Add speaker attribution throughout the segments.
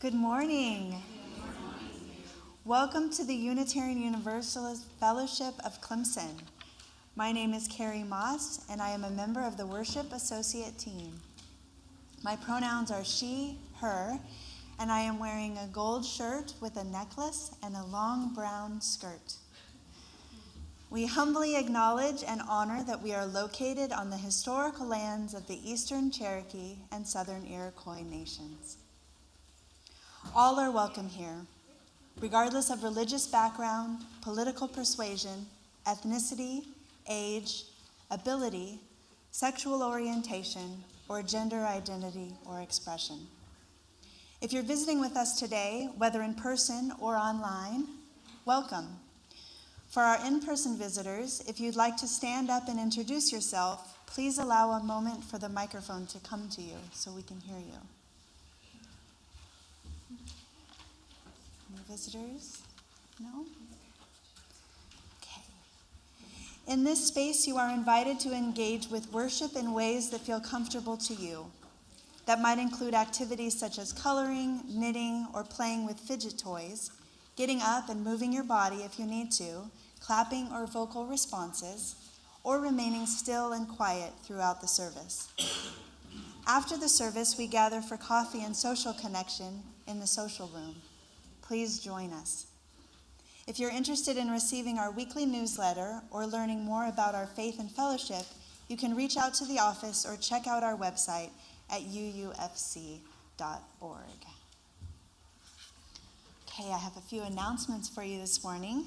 Speaker 1: Good morning. Welcome to the Unitarian Universalist Fellowship of Clemson. My name is Kari, and I am a member of the Worship Associate Team. My pronouns are she, her, and I am wearing a gold shirt with a necklace and a long brown skirt. We humbly acknowledge and honor that we are located on the historical lands of the Eastern Cherokee and Southern Iroquois nations. All are welcome here, regardless of religious background, political persuasion, ethnicity, age, ability, sexual orientation, or gender identity or expression. If you're visiting with us today, whether in person or online, welcome. For our in-person visitors, if you'd like to stand up and introduce yourself, please allow a moment for the microphone to come to you so we can hear you. Any visitors? No? Okay. In this space, you are invited to engage with worship in ways that feel comfortable to you. That might include activities such as coloring, knitting, or playing with fidget toys, getting up and moving your body if you need to, clapping or vocal responses, or remaining still and quiet throughout the service. After the service, we gather for coffee and social connection in the social room. Please join us. If you're interested in receiving our weekly newsletter or learning more about our faith and fellowship, you can reach out to the office or check out our website at UUFC.org. Okay, I have a few announcements for you this morning.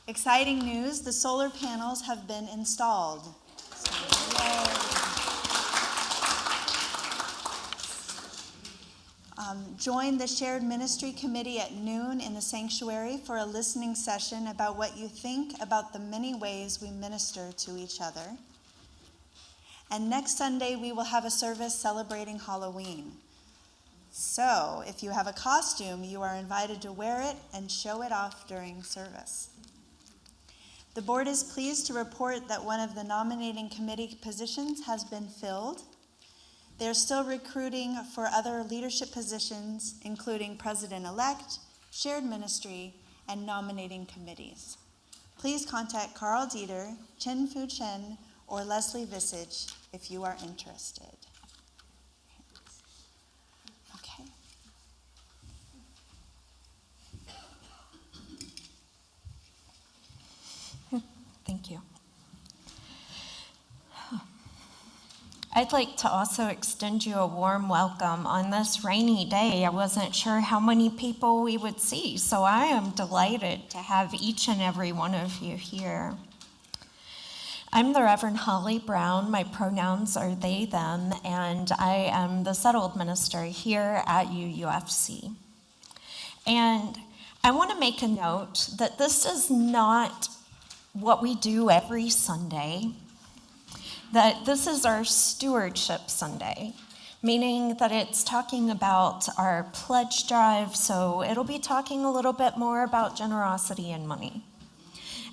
Speaker 1: Exciting news, the solar panels have been installed. So, yay. Join the Shared Ministry Committee at noon in the sanctuary for a listening session about what you think about the many ways we minister to each other. And next Sunday, we will have a service celebrating Halloween. So, if you have a costume, you are invited to wear it and show it off during service. The board is pleased to report that one of the nominating committee positions has been filled. They're still recruiting for other leadership positions, including president-elect, shared ministry, and nominating committees. Please contact Carl Dieter, Chen Fu Chen, or Leslie Visage if you are interested. Okay.
Speaker 2: Thank you. I'd like to also extend you a warm welcome on this rainy day. I wasn't sure how many people we would see, so I am delighted to have each and every one of you here. I'm the Reverend Holly Brown. My pronouns are they, them, and I am the settled minister here at UUFC. And I want to make a note that this is not what we do every Sunday, that this is our Stewardship Sunday, meaning that it's talking about our pledge drive, so it'll be talking a little bit more about generosity and money.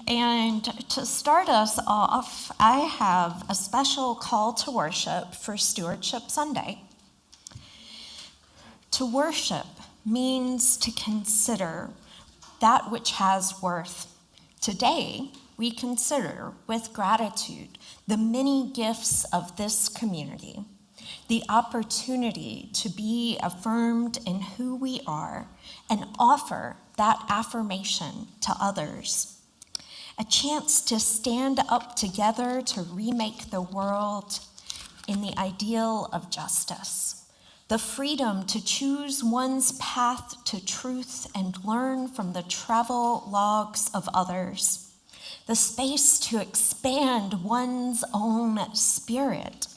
Speaker 2: And to start us off, I have a special call to worship for Stewardship Sunday. To worship means to consider that which has worth. Today, we consider with gratitude the many gifts of this community, the opportunity to be affirmed in who we are and offer that affirmation to others, a chance to stand up together to remake the world in the ideal of justice, the freedom to choose one's path to truth and learn from the travel logs of others, the space to expand one's own spirit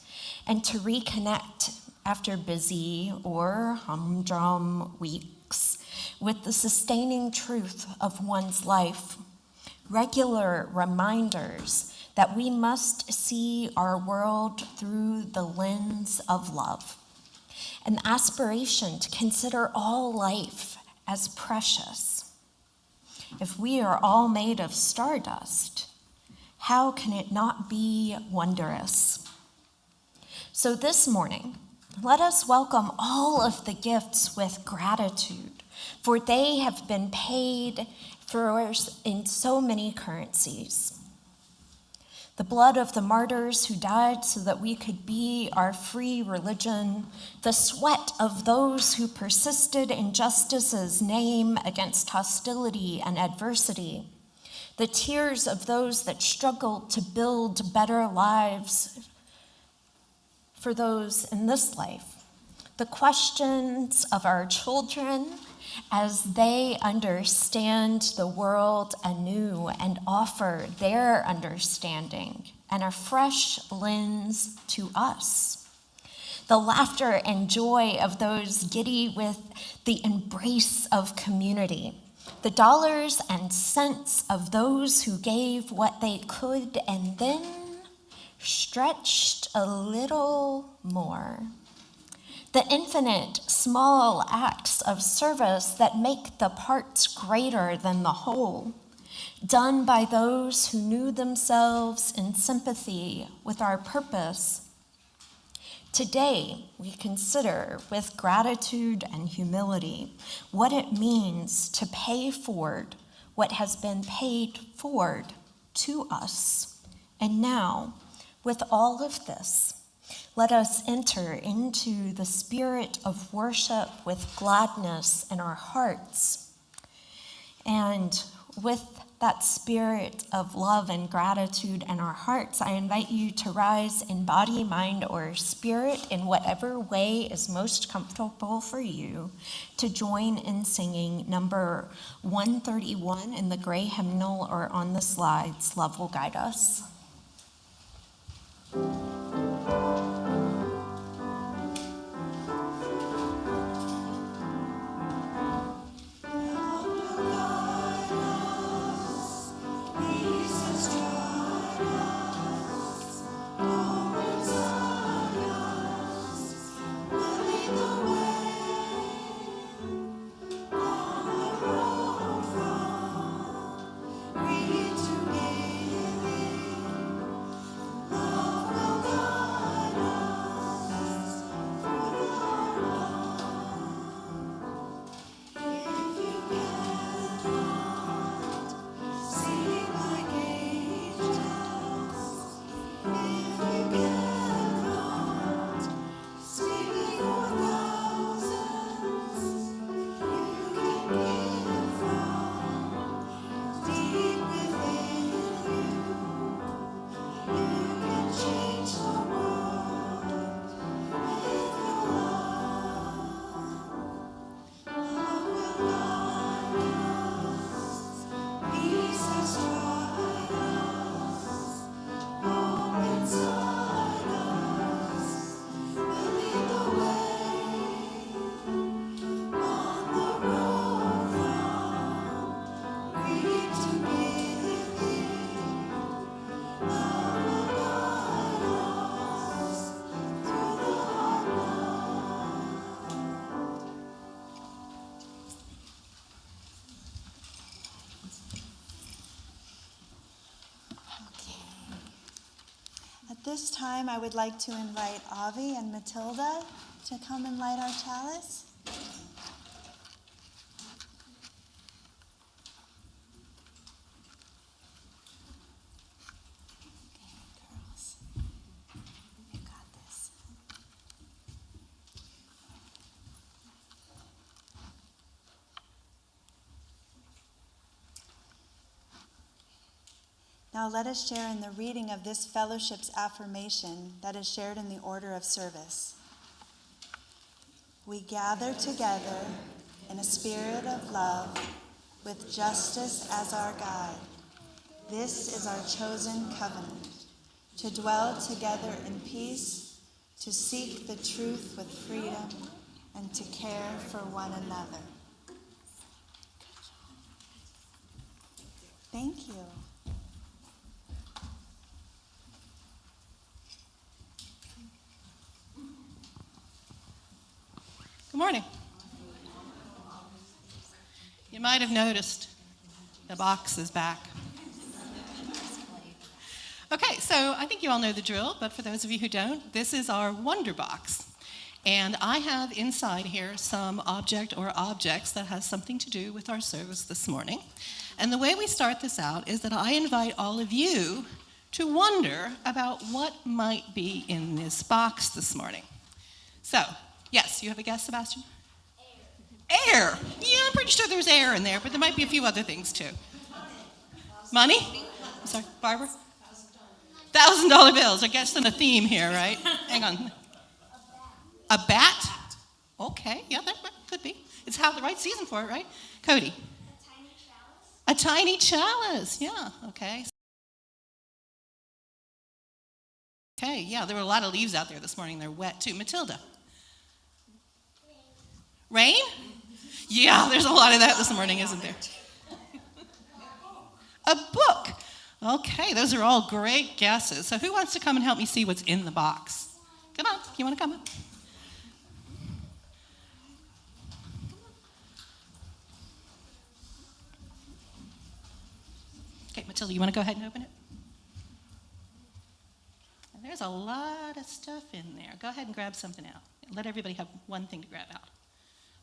Speaker 2: and to reconnect after busy or humdrum weeks with the sustaining truth of one's life. Regular reminders that we must see our world through the lens of love. An aspiration to consider all life as precious. If we are all made of stardust, how can it not be wondrous? So this morning, Let us welcome all of the gifts with gratitude, for they have been paid for us in so many currencies. The blood of the martyrs who died so that we could be our free religion, the sweat of those who persisted in justice's name against hostility and adversity, the tears of those that struggled to build better lives for those in this life, the questions of our children as they understand the world anew and offer their understanding and a fresh lens to us. The laughter and joy of those giddy with the embrace of community. The dollars and cents of those who gave what they could and then stretched a little more. The infinite small acts of service that make the parts greater than the whole, done by those who knew themselves in sympathy with our purpose. Today, we consider with gratitude and humility what it means to pay forward what has been paid forward to us. And now, with all of this, let us enter into the spirit of worship with gladness in our hearts. And with that spirit of love and gratitude in our hearts, I invite you to rise in body, mind, or spirit in whatever way is most comfortable for you to join in singing number 131 in the gray hymnal or on the slides. Love will guide us. At this time, I would like to invite Avi and Matilda to come and light our chalice. Okay, girls, you got this. Now let us share in the reading of this fellowship's affirmation that is shared in the order of service. We gather together in a spirit of love with justice as our guide. This is our chosen covenant, to dwell together in peace, to seek the truth with freedom, and to care for one another. Thank you.
Speaker 3: Good morning. You might have noticed the box is back. Okay, so I think you all know the drill, but for those of you who don't, this is our Wonder Box. And I have inside here some object or objects that has something to do with our service this morning. And the way we start this out is that I invite all of you to wonder about what might be in this box this morning. So, yes, you have a guess, Sebastian? Air. Yeah, I'm pretty sure there's air in there, but there might be a few other things too. Money? I'm sorry, Barbara? $1,000 bills. I guess in a theme here, right? Hang on. A bat? Okay, yeah, that could be. It's the right season for it, right? Cody? A tiny chalice, yeah, okay. Okay, yeah, there were a lot of leaves out there this morning. They're wet too. Matilda? Rain? Yeah, there's a lot of that this morning, isn't there? A book. Okay, those are all great guesses. So who wants to come and help me see what's in the box? Come on, you want to come up? Okay, Matilda, you want to go ahead and open it? There's a lot of stuff in there. Go ahead and grab something out. Let everybody have one thing to grab out.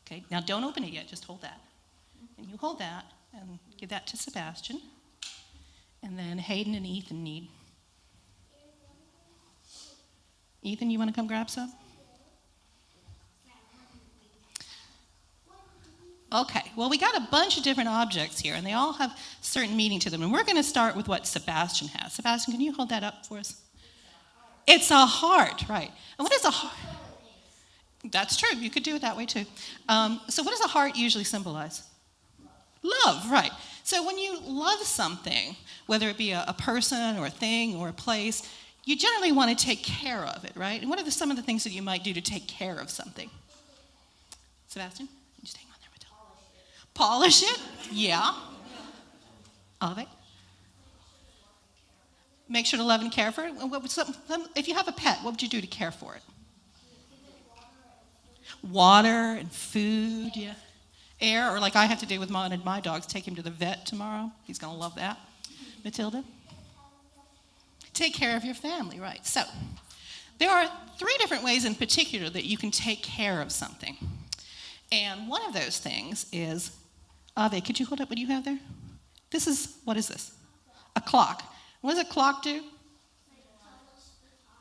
Speaker 3: Okay, now don't open it yet, just hold that. And you hold that and give that to Sebastian. And then Hayden and Ethan need. Ethan, you want to come grab some? Okay, well, we got a bunch of different objects here, and they all have certain meaning to them. And we're going to start with what Sebastian has. Sebastian, can you hold that up for us? It's a heart, right. And what is a heart? That's true. You could do it that way, too. So what does a heart usually symbolize? Love, right. So when you love something, whether it be a person or a thing or a place, you generally want to take care of it, right? And what are some of the things that you might do to take care of something? Sebastian? Just hang on there, Matilda. Polish it? Yeah. Olive? Make sure to love and care for it. If you have a pet, what would you do to care for it? Water and food, yeah. Air, or like I have to do with my dogs, take him to the vet tomorrow. He's going to love that. Matilda? Take care of your family, right. So there are 3 different ways in particular that you can take care of something. And one of those things is, Ave, could you hold up what you have there? What is this? A clock. What does a clock do?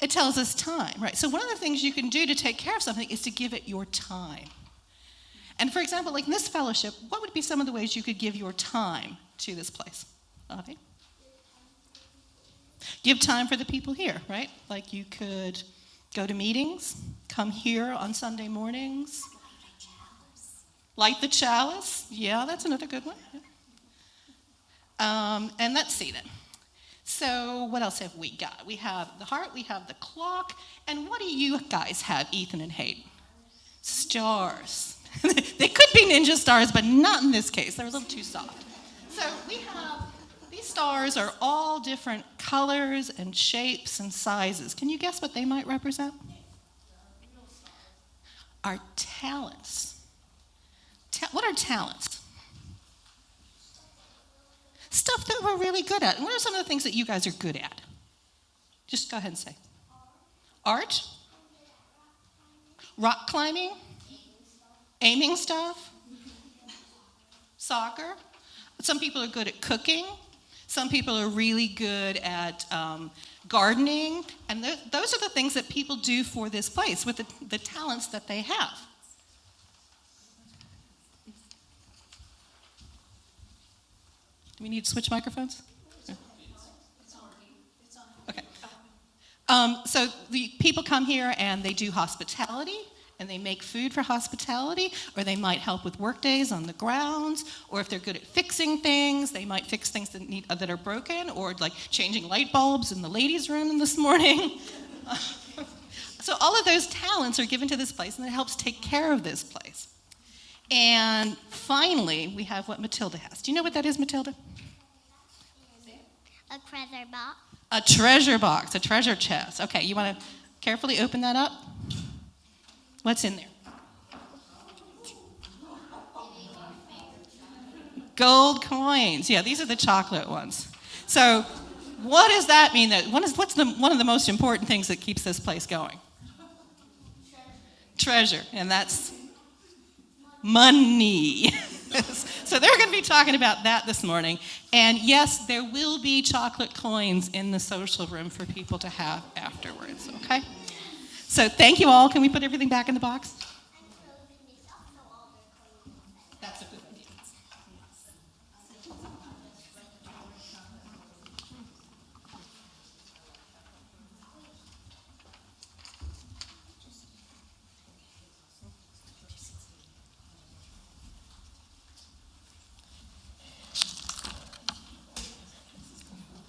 Speaker 3: It tells us time, right? So one of the things you can do to take care of something is to give it your time. And for example, like in this fellowship, what would be some of the ways you could give your time to this place? Okay. Give time for the people here, right? Like you could go to meetings, come here on Sunday mornings. Light the chalice. Yeah, that's another good one. Yeah. And let's see then. So what else have we got? We have the heart, we have the clock, and what do you guys have, Ethan and Hayden? Stars. They could be ninja stars, but not in this case. They're a little too soft. So we have, these stars are all different colors and shapes and sizes. Can you guess what they might represent? Our talents. What are talents? Stuff that we're really good at. And what are some of the things that you guys are good at? Just go ahead and say. Art? Rock climbing? Aiming stuff? Soccer? Some people are good at cooking. Some people are really good at gardening. And those are the things that people do for this place with the talents that they have. Do we need to switch microphones? Okay. So the people come here and they do hospitality, and they make food for hospitality, or they might help with work days on the grounds, or if they're good at fixing things, they might fix things that are broken, or like changing light bulbs in the ladies' room this morning. So all of those talents are given to this place, and it helps take care of this place. And finally, we have what Matilda has. Do you know what that is, Matilda?
Speaker 4: A treasure box.
Speaker 3: A treasure box, a treasure chest. Okay, you want to carefully open that up? What's in there? Gold coins. Yeah, these are the chocolate ones. So what does that mean? What's one of the most important things that keeps this place going? treasure, and that's money. So they're going to be talking about that this morning. And yes, there will be chocolate coins in the social room for people to have afterwards, okay? So thank you all. Can we put everything back in the box? That's a good idea.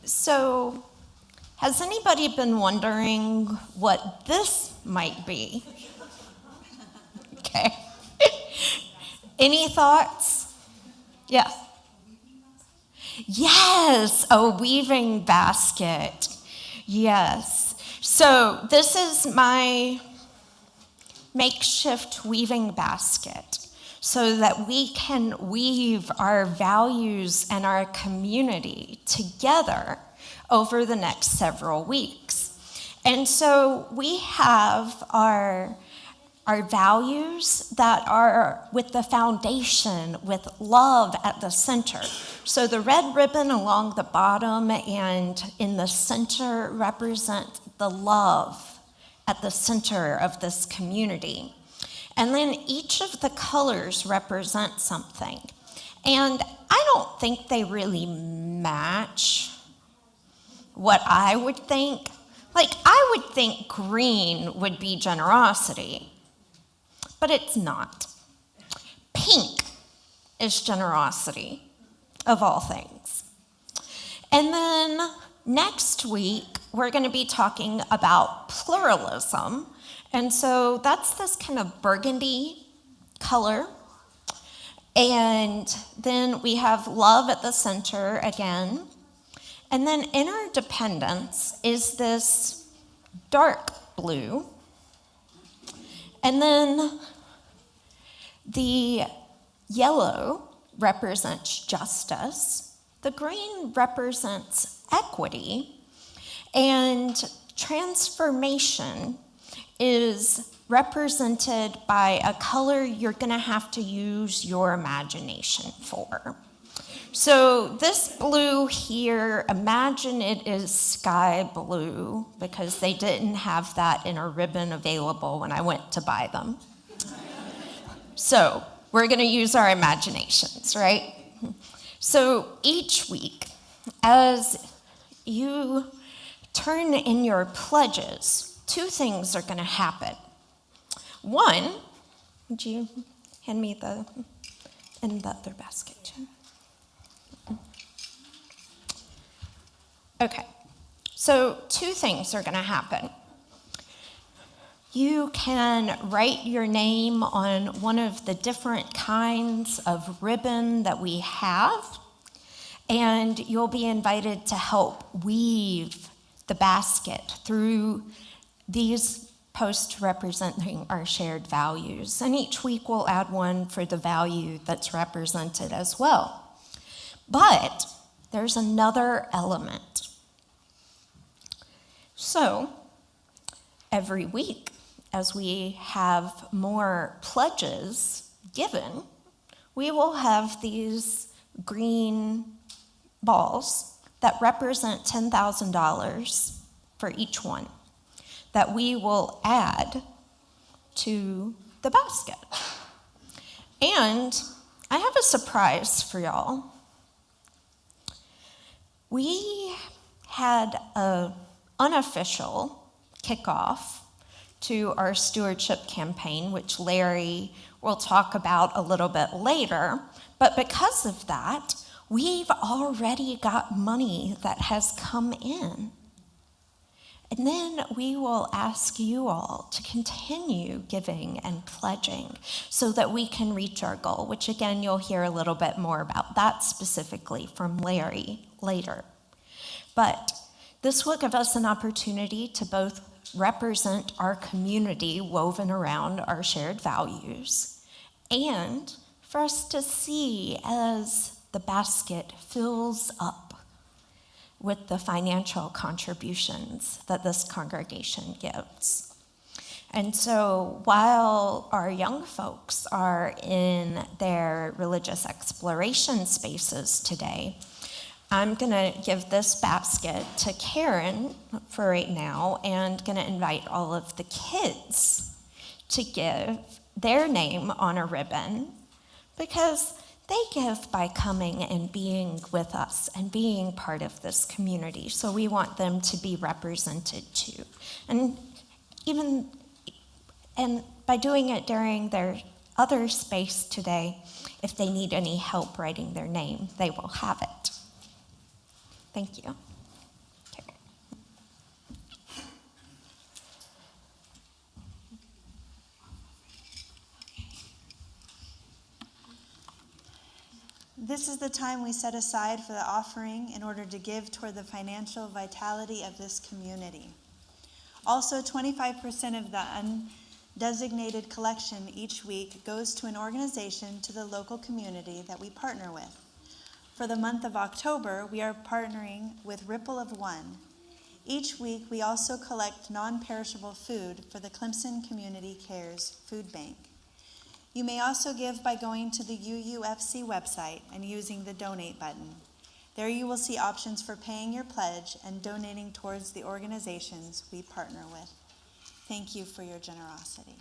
Speaker 2: So, has anybody been wondering what this might be? Okay. Any thoughts? Yes. Yes, a weaving basket. Yes. So, this is my makeshift weaving basket so that we can weave our values and our community together over the next several weeks. And so we have our values that are with the foundation, with love at the center. So the red ribbon along the bottom and in the center represent the love at the center of this community. And then each of the colors represent something. And I don't think they really match what I would think. Like, I would think green would be generosity, but it's not. Pink is generosity, of all things. And then next week, we're going to be talking about pluralism. And so that's this kind of burgundy color. And then we have love at the center again. And then interdependence is this dark blue. And then the yellow represents justice. The green represents equity. And transformation is represented by a color you're going to have to use your imagination for. So this blue here, imagine it is sky blue because they didn't have that in a ribbon available when I went to buy them. So we're going to use our imaginations, right? So each week, as you turn in your pledges, two things are going to happen. One, would you hand me in the other basket, Jim? Okay, so two things are going to happen. You can write your name on one of the different kinds of ribbon that we have, and you'll be invited to help weave the basket through these posts representing our shared values. And each week we'll add one for the value that's represented as well. But there's another element. So every week, as we have more pledges given, we will have these green balls that represent $10,000 for each one that we will add to the basket. And I have a surprise for y'all. We had an unofficial kickoff to our stewardship campaign, which Larry will talk about a little bit later. But because of that, we've already got money that has come in. And then we will ask you all to continue giving and pledging so that we can reach our goal, which again, you'll hear a little bit more about that specifically from Larry later. But this will give us an opportunity to both represent our community woven around our shared values and for us to see as the basket fills up with the financial contributions that this congregation gives. And so while our young folks are in their religious exploration spaces today, I'm going to give this basket to Karen for right now and going to invite all of the kids to give their name on a ribbon, because they give by coming and being with us and being part of this community. So we want them to be represented too. And by doing it during their other space today, if they need any help writing their name, they will have it. Thank you. Okay.
Speaker 1: This is the time we set aside for the offering in order to give toward the financial vitality of this community. Also, 25% of the undesignated collection each week goes to an organization to the local community that we partner with. For the month of October, we are partnering with Ripple of One. Each week, we also collect non-perishable food for the Clemson Community Cares Food Bank. You may also give by going to the UUFC website and using the donate button. There you will see options for paying your pledge and donating towards the organizations we partner with. Thank you for your generosity.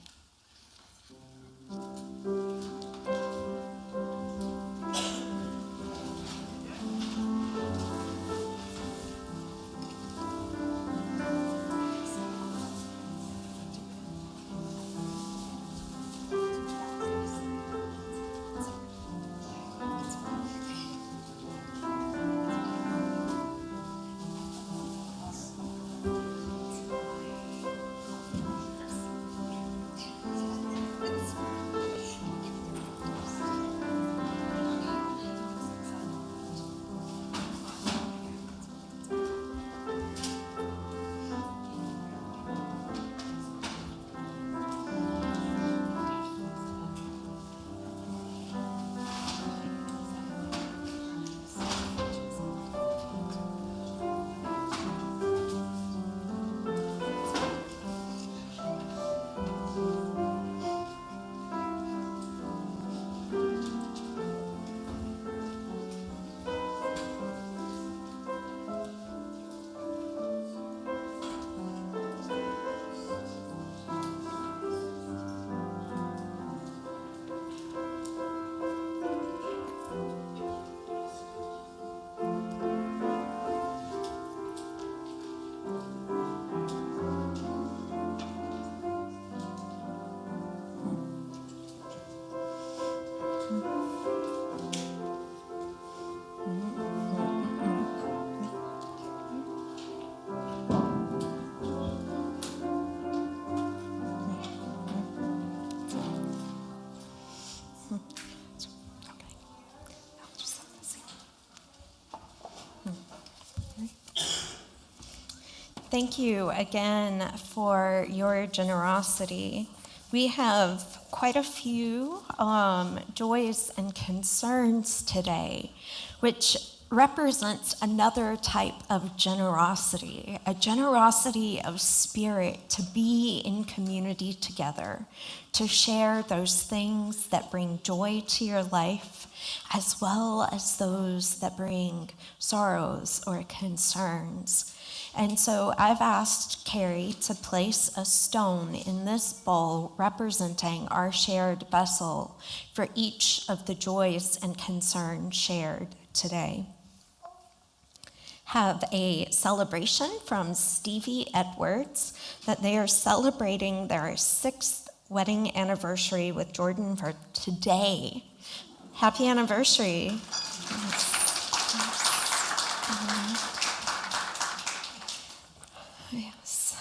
Speaker 2: Thank you again for your generosity. We have quite a few joys and concerns today, which represents another type of generosity, a generosity of spirit to be in community together, to share those things that bring joy to your life, as well as those that bring sorrows or concerns. And so I've asked Kari to place a stone in this bowl representing our shared vessel for each of the joys and concerns shared today. Have a celebration from Stevie Edwards that they are celebrating their 6th wedding anniversary with Jordan for today. Happy anniversary. Yes.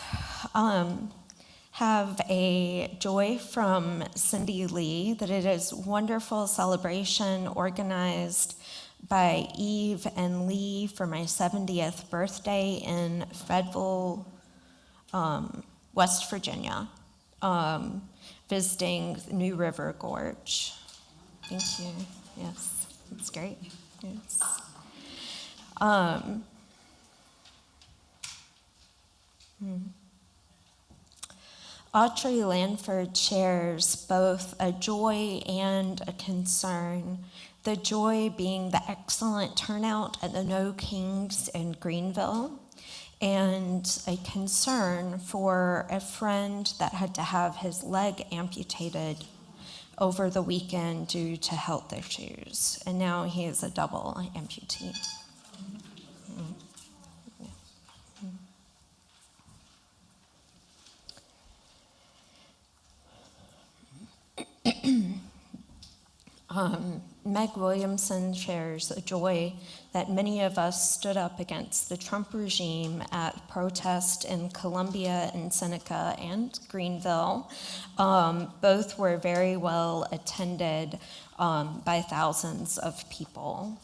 Speaker 2: Have a joy from Cindy Lee that it is wonderful celebration organized by Eve and Lee for my 70th birthday in Fredendall, West Virginia, visiting New River Gorge. Thank you. Yes, it's great. Yes. Audrey Lanford shares both a joy and a concern. The joy being the excellent turnout at the No Kings in Greenville, and a concern for a friend that had to have his leg amputated over the weekend due to health issues. And now he is a double amputee. Meg Williamson shares a joy that many of us stood up against the Trump regime at protest in Columbia and Seneca and Greenville. Both were very well attended by thousands of people.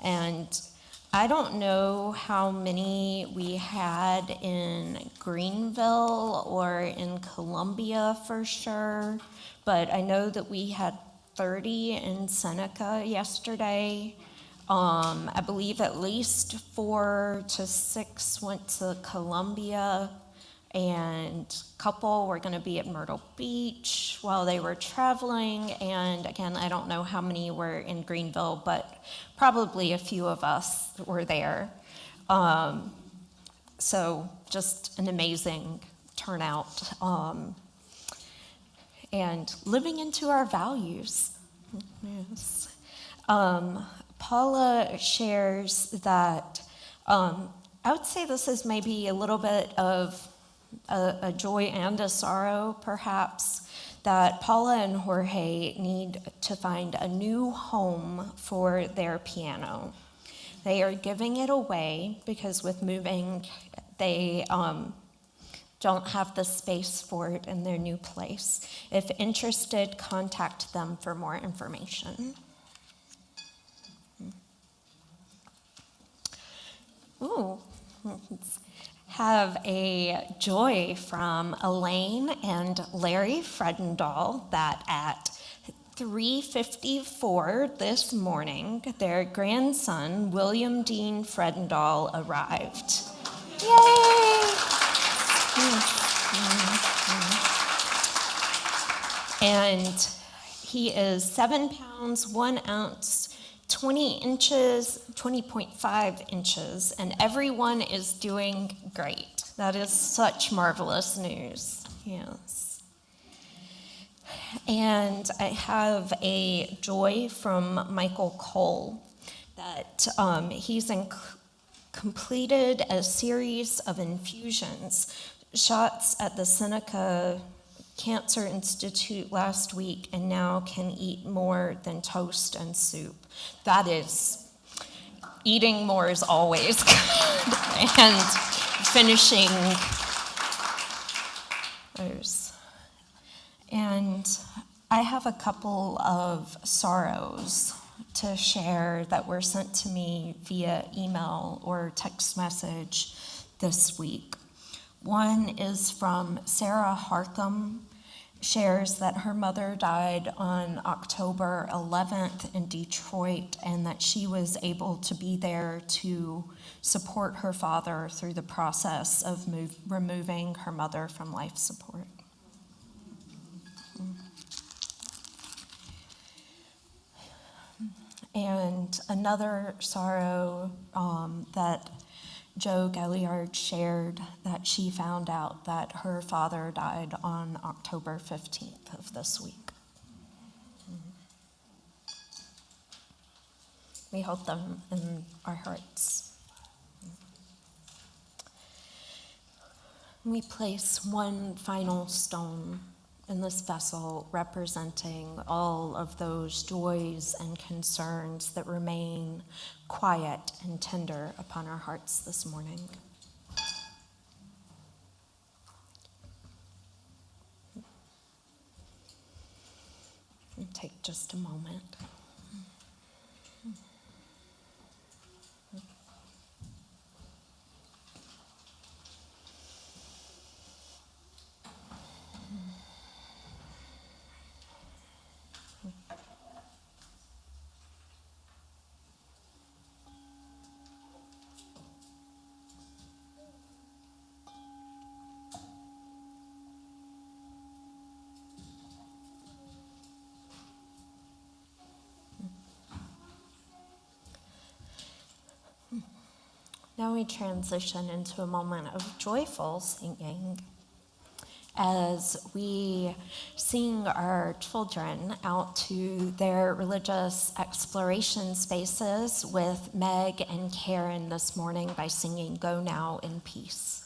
Speaker 2: And I don't know how many we had in Greenville or in Columbia for sure, but I know that we had 30 in Seneca yesterday. I believe at least 4 to 6 went to Columbia, and a couple were going to be at Myrtle Beach while they were traveling. And again, I don't know how many were in Greenville, but probably a few of us were there. So just an amazing turnout. And living into our values. Yes. Paula shares that I would say this is maybe a little bit of a joy and a sorrow, perhaps, that Paula and Jorge need to find a new home for their piano. They are giving it away because with moving, they don't have the space for it in their new place. If interested, contact them for more information. Ooh, let's have a joy from Elaine and Larry Fredendall that at 3:54 this morning, their grandson, William Dean Fredendall, arrived. Yay! And he is 7 pounds, 1 ounce, 20 inches, 20.5 inches, and everyone is doing great. That is such marvelous news. Yes. And I have a joy from Michael Cole that he's completed a series of infusions, shots at the Seneca Cancer Institute last week, and now can eat more than toast and soup. That is, eating more is always good. And finishing those. And I have a couple of sorrows to share that were sent to me via email or text message this week. One is from Sarah Harkham, shares that her mother died on October 11th in Detroit, and that she was able to be there to support her father through the process of removing her mother from life support. And another sorrow that Joe Galliard shared, that she found out that her father died on October 15th of this week. We hold them in our hearts. We place one final stone in this vessel representing all of those joys and concerns that remain quiet and tender upon our hearts this morning. And take just a moment. Now we transition into a moment of joyful singing as we sing our children out to their religious exploration spaces with Meg and Karen this morning by singing Go Now in Peace.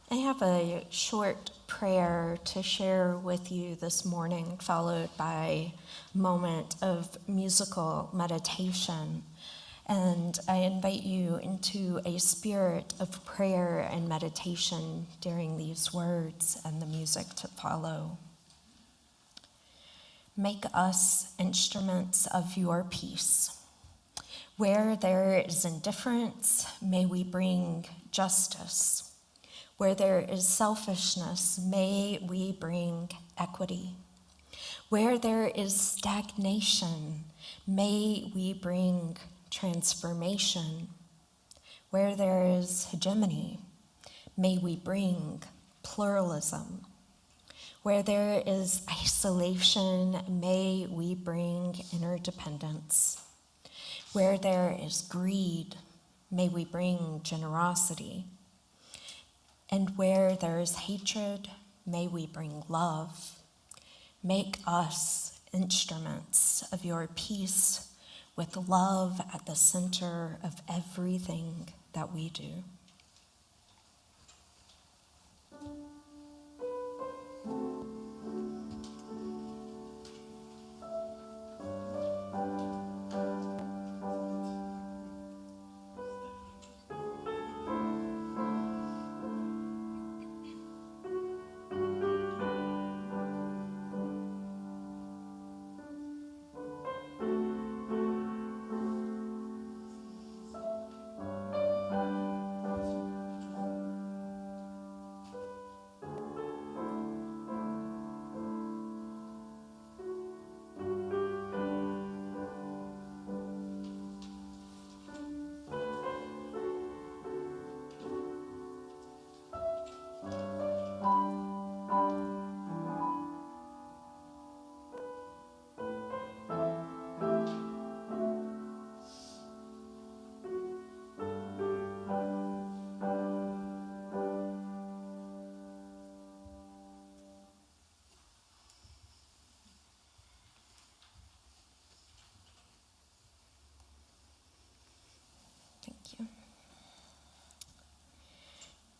Speaker 2: I have a short prayer to share with you this morning, followed by a moment of musical meditation. And I invite you into a spirit of prayer and meditation during these words and the music to follow. Make us instruments of your peace. Where there is indifference, may we bring justice. Where there is selfishness, may we bring equity. Where there is stagnation, may we bring transformation. Where there is hegemony, may we bring pluralism. Where there is isolation, may we bring interdependence. Where there is greed, may we bring generosity. And where there is hatred, may we bring love. Make us instruments of your peace with love at the center of everything that we do.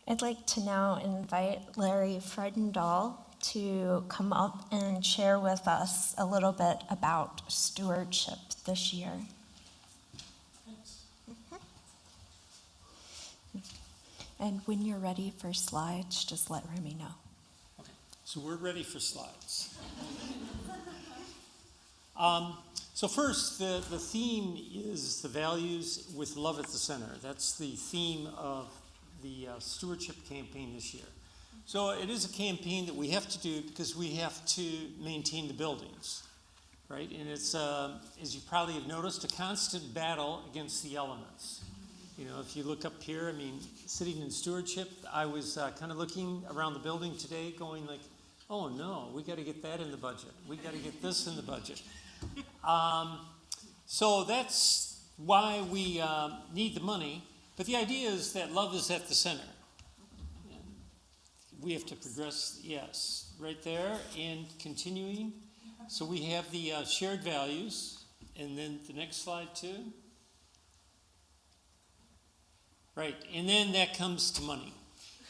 Speaker 2: I'd like to now invite Larry Fredendall to come up and share with us a little bit about stewardship this year.
Speaker 4: Thanks.
Speaker 2: And when you're ready for slides, just let Ramy know.
Speaker 4: Okay, so we're ready for slides. So first, the theme is the values with love at the center. That's the theme of the stewardship campaign this year. So it is a campaign that we have to do because we have to maintain the buildings, right? And it's, as you probably have noticed, a constant battle against the elements. You know, if you look up here, I mean, sitting in stewardship, I was kind of looking around the building today going like, oh no, we got to get that in the budget. We got to get this in the budget. So that's why we need the money. But the idea is that love is at the center. And we have to progress, yes, right there, and continuing. So we have the shared values, and then the next slide too. Right, and then that comes to money.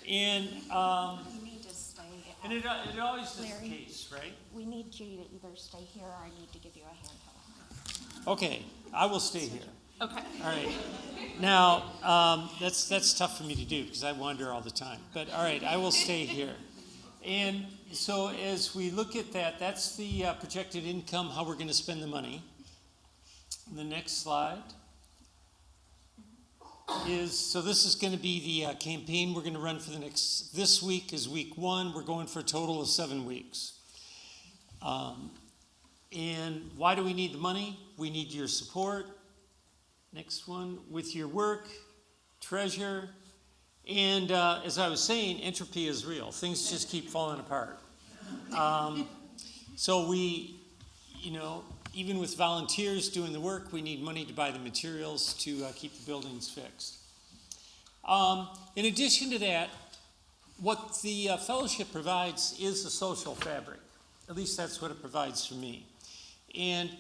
Speaker 4: And
Speaker 2: You need to stay.
Speaker 4: and it always is the
Speaker 2: Larry,
Speaker 4: case, right?
Speaker 2: we need you to either stay here or I need to give you a handheld.
Speaker 4: Okay, I will stay here.
Speaker 2: Okay.
Speaker 4: All right. Now, that's tough for me to do because I wander all the time. But all right, I will stay here. And so as we look at that, that's the projected income, how we're going to spend the money. The next slide. so this is going to be the campaign we're going to run for this week is week 1. We're going for a total of 7 weeks. And why do we need the money? We need your support. Next one, with your work, treasure, and as I was saying, entropy is real. Things just keep falling apart. So we, even with volunteers doing the work, we need money to buy the materials to keep the buildings fixed. In addition to that, what the fellowship provides is a social fabric. At least that's what it provides for me. And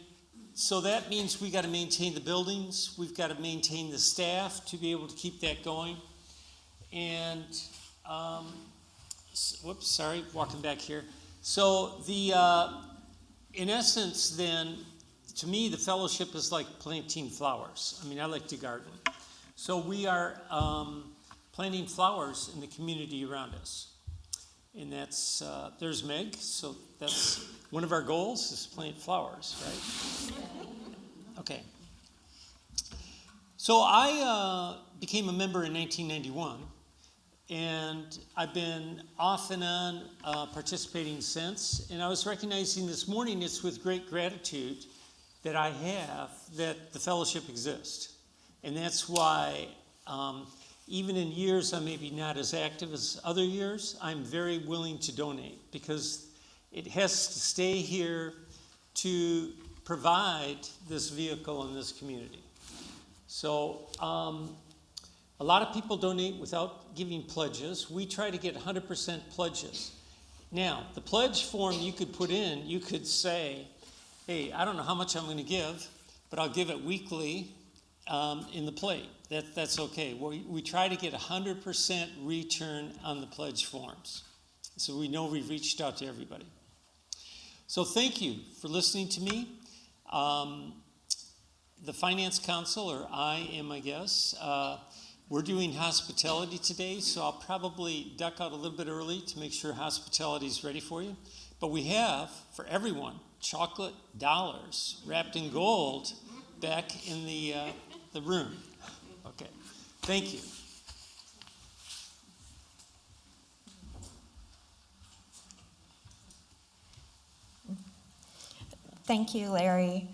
Speaker 4: so that means we got to maintain the buildings. We've got to maintain the staff to be able to keep that going. And, whoops, sorry, walking back here. So in essence then, to me, the fellowship is like planting flowers. I mean, I like to garden. So we are planting flowers in the community around us. And that's, there's Meg, so that's one of our goals is plant flowers, right? Okay. So I became a member in 1991, and I've been off and on participating since. And I was recognizing this morning it's with great gratitude that I have that the fellowship exists. And that's why even in years I'm maybe not as active as other years, I'm very willing to donate because it has to stay here to provide this vehicle in this community. So a lot of people donate without giving pledges. We try to get 100% pledges. Now, the pledge form you could put in, you could say, hey, I don't know how much I'm going to give, but I'll give it weekly in the plate. That's okay. We try to get 100% return on the pledge forms. So we know we've reached out to everybody. So thank you for listening to me. The Finance Council, or I am, I guess, we're doing hospitality today, so I'll probably duck out a little bit early to make sure hospitality is ready for you. But we have, for everyone, chocolate dollars wrapped in gold back in the room. Okay, thank you.
Speaker 2: Thank you, Larry.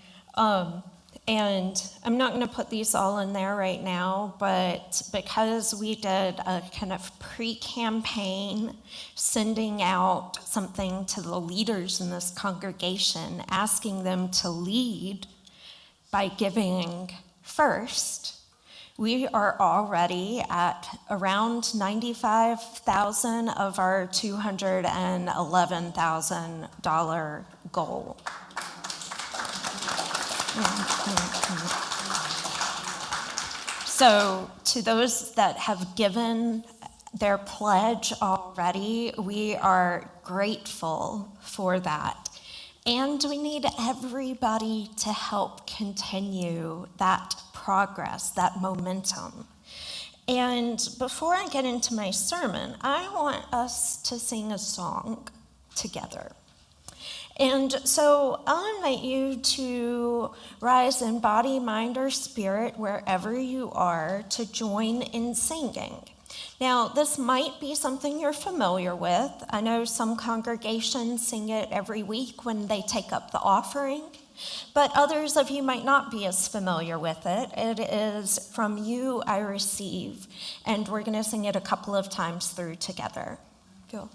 Speaker 2: And I'm not going to put these all in there right now, but because we did a kind of pre-campaign sending out something to the leaders in this congregation, asking them to lead by giving first, we are already at around 95,000 of our $211,000 goal. So to those that have given their pledge already, we are grateful for that. And we need everybody to help continue that progress, that momentum. And before I get into my sermon, I want us to sing a song together. And so I'll invite you to rise in body, mind, or spirit, wherever you are, to join in singing. Now, this might be something you're familiar with. I know some congregations sing it every week when they take up the offering, but others of you might not be as familiar with it. It is From You I Receive, and we're going to sing it a couple of times through together. Go.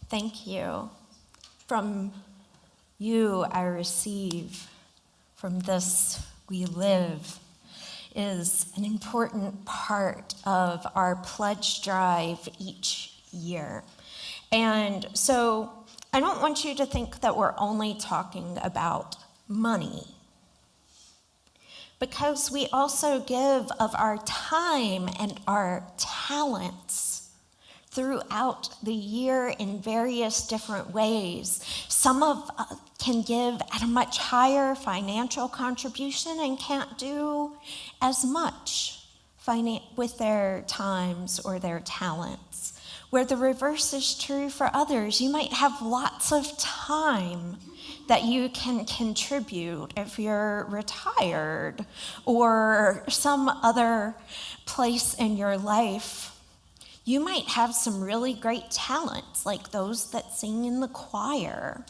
Speaker 2: Thank you. From you I receive, from this we live, is an important part of our pledge drive each year. And so I don't want you to think that we're only talking about money, because we also give of our time and our talents throughout the year in various different ways. Some of us can give at a much higher financial contribution and can't do as much with their times or their talents. Where the reverse is true for others. You might have lots of time that you can contribute if you're retired or some other place in your life. You might have some really great talents, like those that sing in the choir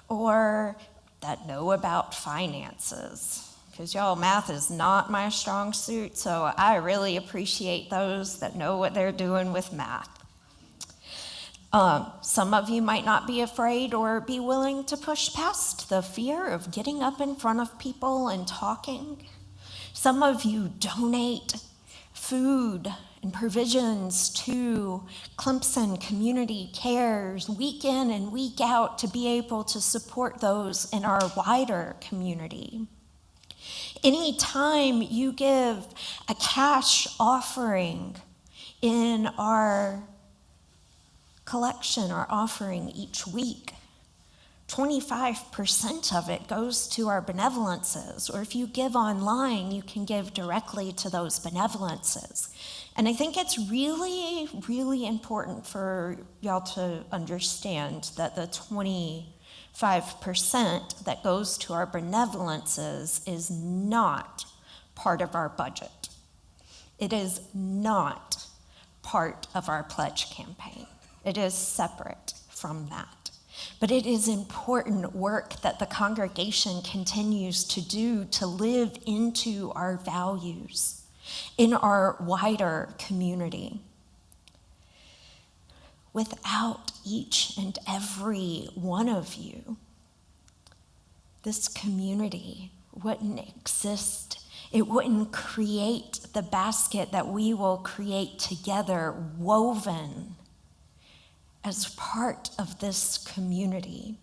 Speaker 2: or that know about finances. Because y'all, math is not my strong suit, so I really appreciate those that know what they're doing with math. Some of you might not be afraid or be willing to push past the fear of getting up in front of people and talking. Some of you donate food and provisions to Clemson Community Cares week in and week out to be able to support those in our wider community. Anytime you give a cash offering in our collection or offering each week, 25% of it goes to our benevolences, or if you give online, you can give directly to those benevolences. And I think it's really, really important for y'all to understand that the 25% that goes to our benevolences is not part of our budget. It is not part of our pledge campaign. It is separate from that. But it is important work that the congregation continues to do to live into our values in our wider community. Without each and every one of you, this community wouldn't exist. It wouldn't create the basket that we will create together, woven as part of this community.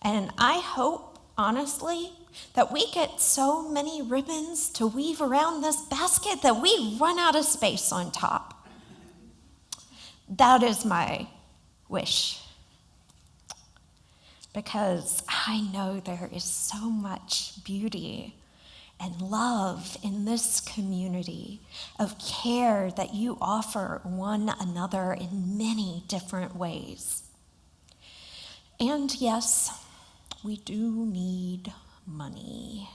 Speaker 2: And I hope, honestly, that we get so many ribbons to weave around this basket that we run out of space on top. That is my wish. Because I know there is so much beauty and love in this community of care that you offer one another in many different ways. And yes, we do need money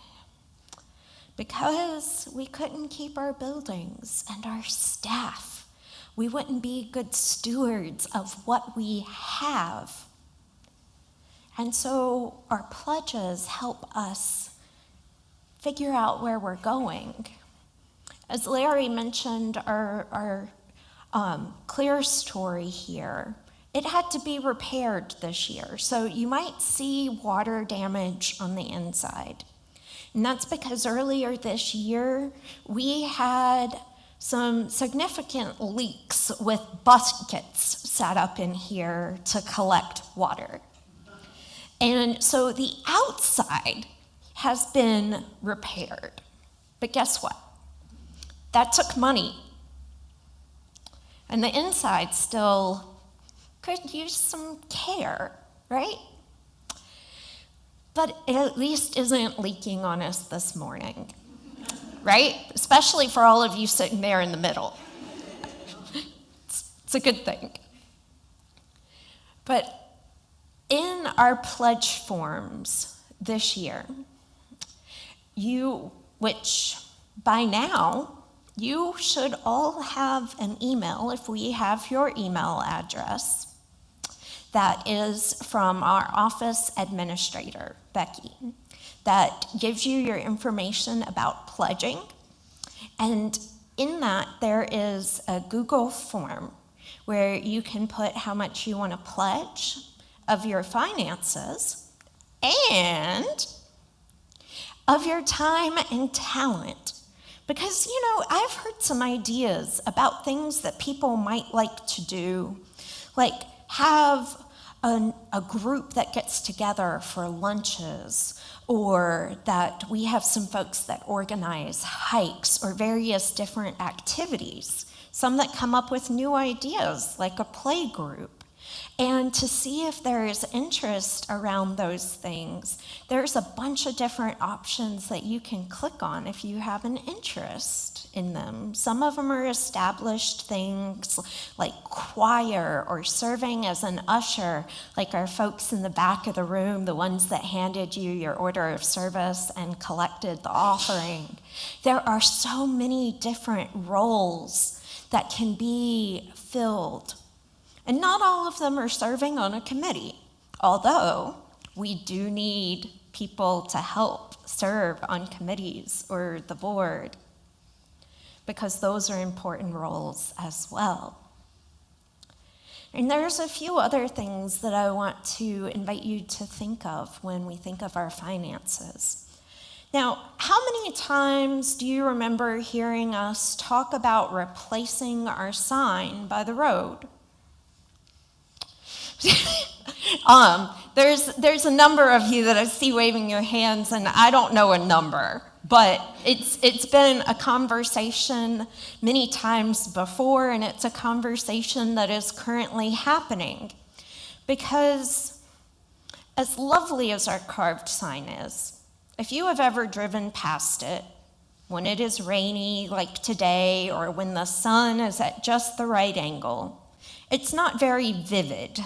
Speaker 2: because we couldn't keep our buildings and our staff. We wouldn't be good stewards of what we have. And so our pledges help us figure out where we're going. As Larry mentioned, our clear story here, it had to be repaired this year. So you might see water damage on the inside. And that's because earlier this year, we had some significant leaks with buckets set up in here to collect water. And so the outside has been repaired. But guess what? That took money. And the inside still could use some care, right? But it at least isn't leaking on us this morning, right? Especially for all of you sitting there in the middle. It's a good thing. But in our pledge forms this year, which by now, you should all have an email, if we have your email address, that is from our office administrator, Becky, that gives you your information about pledging. And in that, there is a Google form where you can put how much you want to pledge of your finances, and of your time and talent. Because, I've heard some ideas about things that people might like to do, like have a group that gets together for lunches, or that we have some folks that organize hikes or various different activities, some that come up with new ideas, like a play group. And to see if there is interest around those things, there's a bunch of different options that you can click on if you have an interest in them. Some of them are established things like choir or serving as an usher, like our folks in the back of the room, the ones that handed you your order of service and collected the offering. There are so many different roles that can be filled. And not all of them are serving on a committee, although we do need people to help serve on committees or the board, because those are important roles as well. And there's a few other things that I want to invite you to think of when we think of our finances. Now, how many times do you remember hearing us talk about replacing our sign by the road? There's a number of you that I see waving your hands, and I don't know a number, but it's been a conversation many times before, and it's a conversation that is currently happening. Because as lovely as our carved sign is, if you have ever driven past it when it is rainy like today, or when the sun is at just the right angle, it's not very vivid.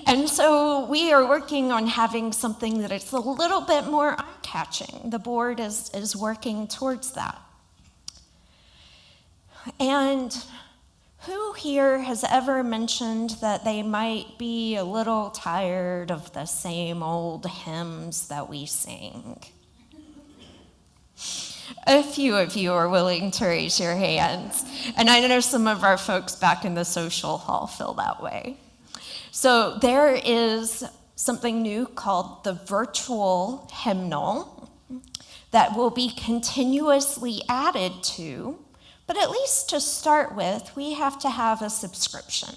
Speaker 2: And so we are working on having something that is a little bit more eye-catching. The board is working towards that. And who here has ever mentioned that they might be a little tired of the same old hymns that we sing? A few of you are willing to raise your hands. And I know some of our folks back in the social hall feel that way. So there is something new called the virtual hymnal that will be continuously added to, but at least to start with, we have to have a subscription.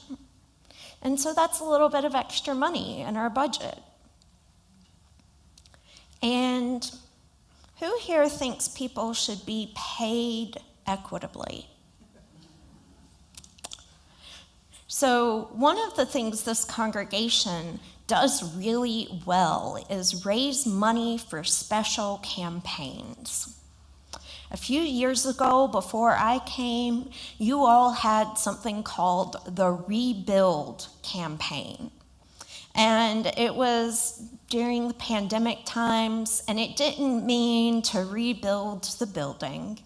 Speaker 2: And so that's a little bit of extra money in our budget. And who here thinks people should be paid equitably? So one of the things this congregation does really well is raise money for special campaigns. A few years ago, before I came, you all had something called the Rebuild campaign. And it was during the pandemic times, and it didn't mean to rebuild the building.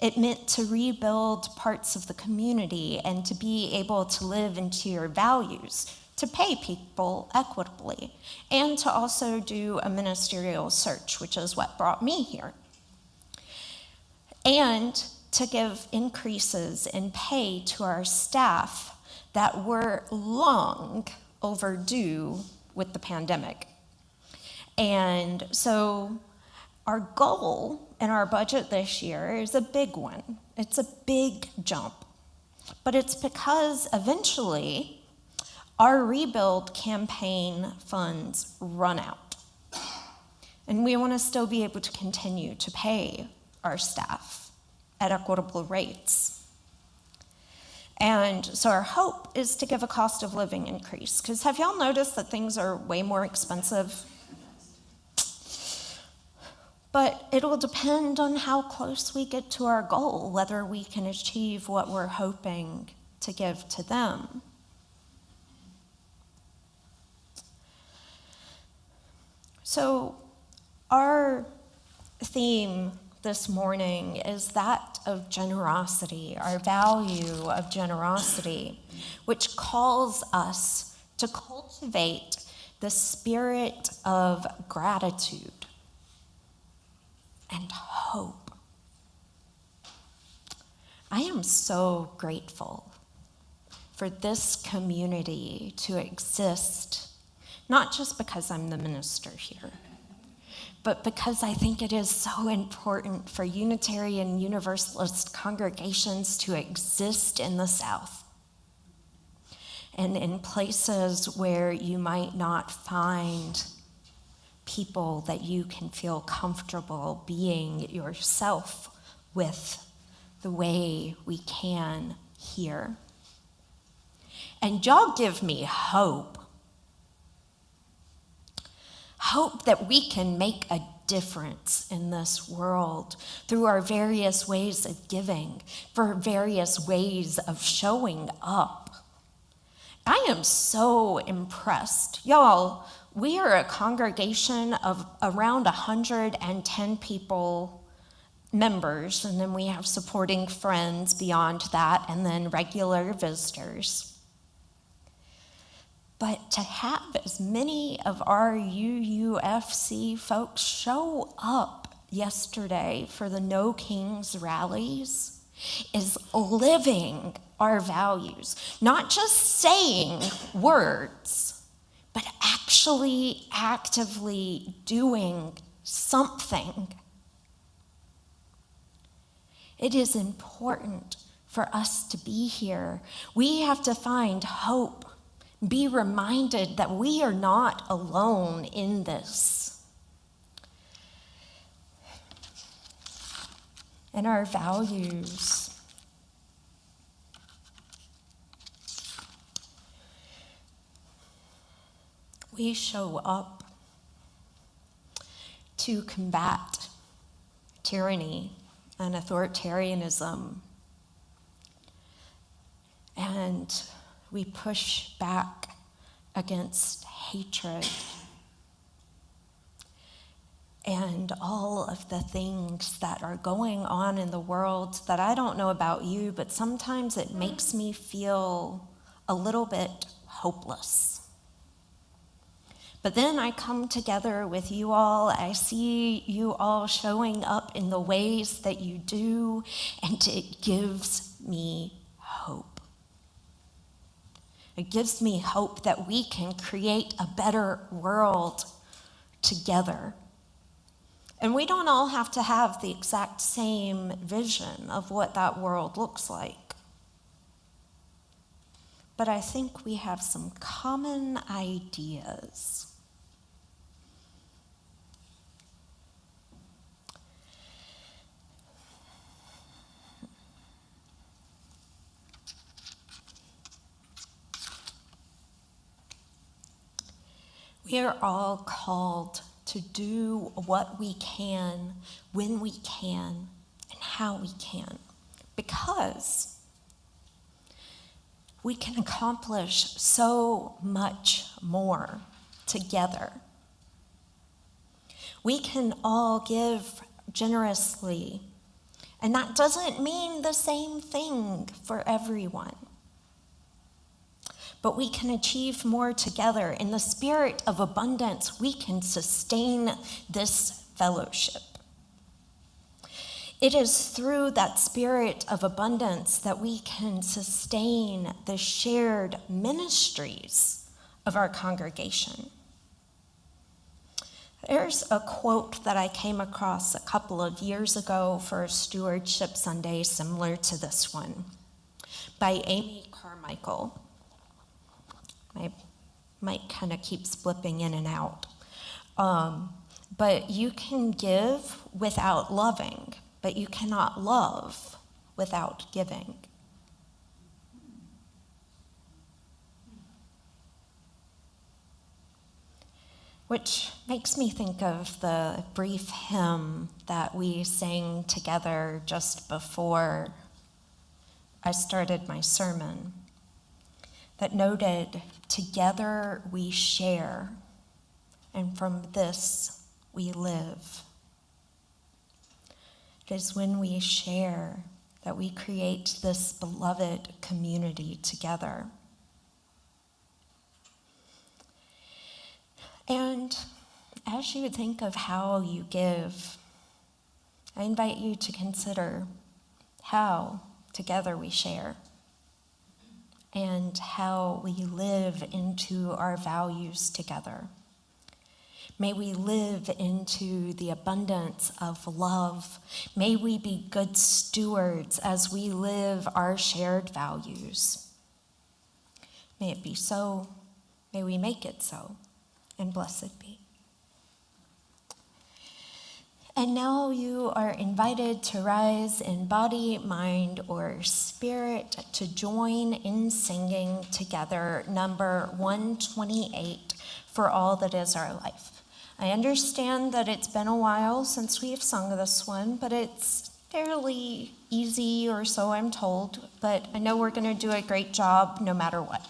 Speaker 2: It meant to rebuild parts of the community and to be able to live into your values, to pay people equitably, and to also do a ministerial search, which is what brought me here. And to give increases in pay to our staff that were long overdue with the pandemic. And so our goal in our budget this year is a big one. It's a big jump. But it's because eventually our rebuild campaign funds run out. And we want to still be able to continue to pay our staff at equitable rates. And so our hope is to give a cost of living increase. Because have y'all noticed that things are way more expensive? But it'll depend on how close we get to our goal, whether we can achieve what we're hoping to give to them. So our theme this morning is that of generosity, our value of generosity, which calls us to cultivate the spirit of gratitude and hope. I am so grateful for this community to exist, not just because I'm the minister here, but because I think it is so important for Unitarian Universalist congregations to exist in the South and in places where you might not find people that you can feel comfortable being yourself with the way we can here. And y'all give me hope. Hope that we can make a difference in this world through our various ways of giving, for various ways of showing up. I am so impressed. Y'all, we are a congregation of around 110 people, members, and then we have supporting friends beyond that, and then regular visitors. But to have as many of our UUFC folks show up yesterday for the No Kings rallies is living our values, not just saying words, but actually actively doing something. It is important for us to be here. We have to find hope, be reminded that we are not alone in this. And our values. We show up to combat tyranny and authoritarianism, and we push back against hatred and all of the things that are going on in the world that I don't know about you, but sometimes it makes me feel a little bit hopeless. But then I come together with you all, I see you all showing up in the ways that you do, and it gives me hope. It gives me hope that we can create a better world together. And we don't all have to have the exact same vision of what that world looks like. But I think we have some common ideas. We are all called to do what we can, when we can, and how we can, because we can accomplish so much more together. We can all give generously, and that doesn't mean the same thing for everyone. But we can achieve more together. In the spirit of abundance, we can sustain this fellowship. It is through that spirit of abundance that we can sustain the shared ministries of our congregation. There's a quote that I came across a couple of years ago for Stewardship Sunday, similar to this one, by Amy Carmichael. My mic kind of keeps flipping in and out. But you can give without loving, but you cannot love without giving. Which makes me think of the brief hymn that we sang together just before I started my sermon, that noted, "Together we share, and from this we live." It is when we share that we create this beloved community together. And as you think of how you give, I invite you to consider how together we share. and how we live into our values together. May we live into the abundance of love. May we be good stewards as we live our shared values. May it be so. May we make it so. And blessed be. And now you are invited to rise in body, mind, or spirit to join in singing together number 128, For All That Is Our Life. I understand that it's been a while since we have sung this one, but it's fairly easy, or so I'm told, but I know we're going to do a great job no matter what.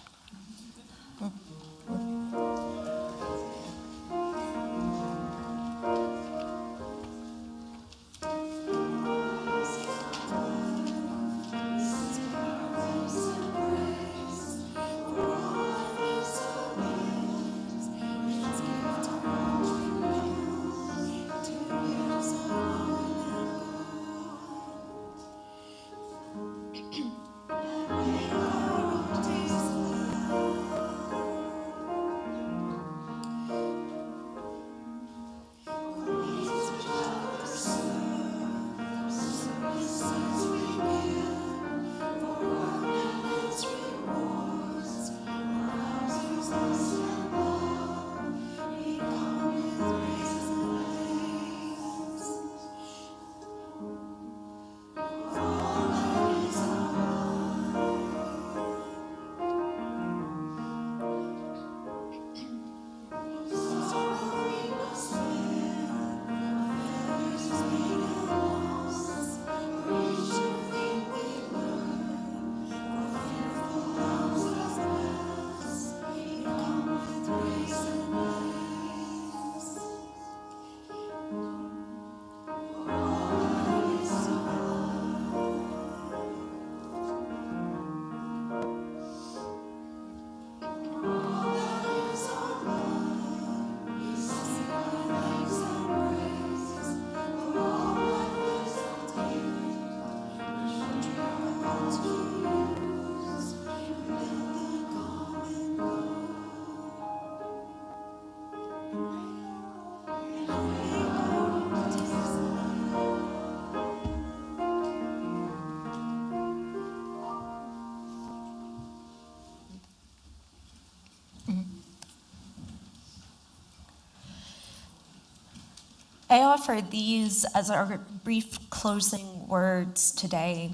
Speaker 2: I offer these as our brief closing words today.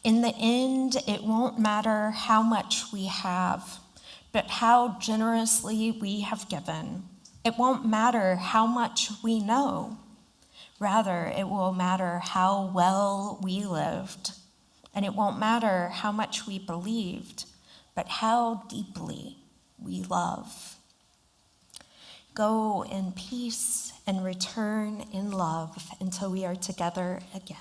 Speaker 2: In the end, it won't matter how much we have, but how generously we have given. It won't matter how much we know. Rather, it will matter how well we lived. And it won't matter how much we believed, but how deeply we love. Go in peace and return in love until we are together again.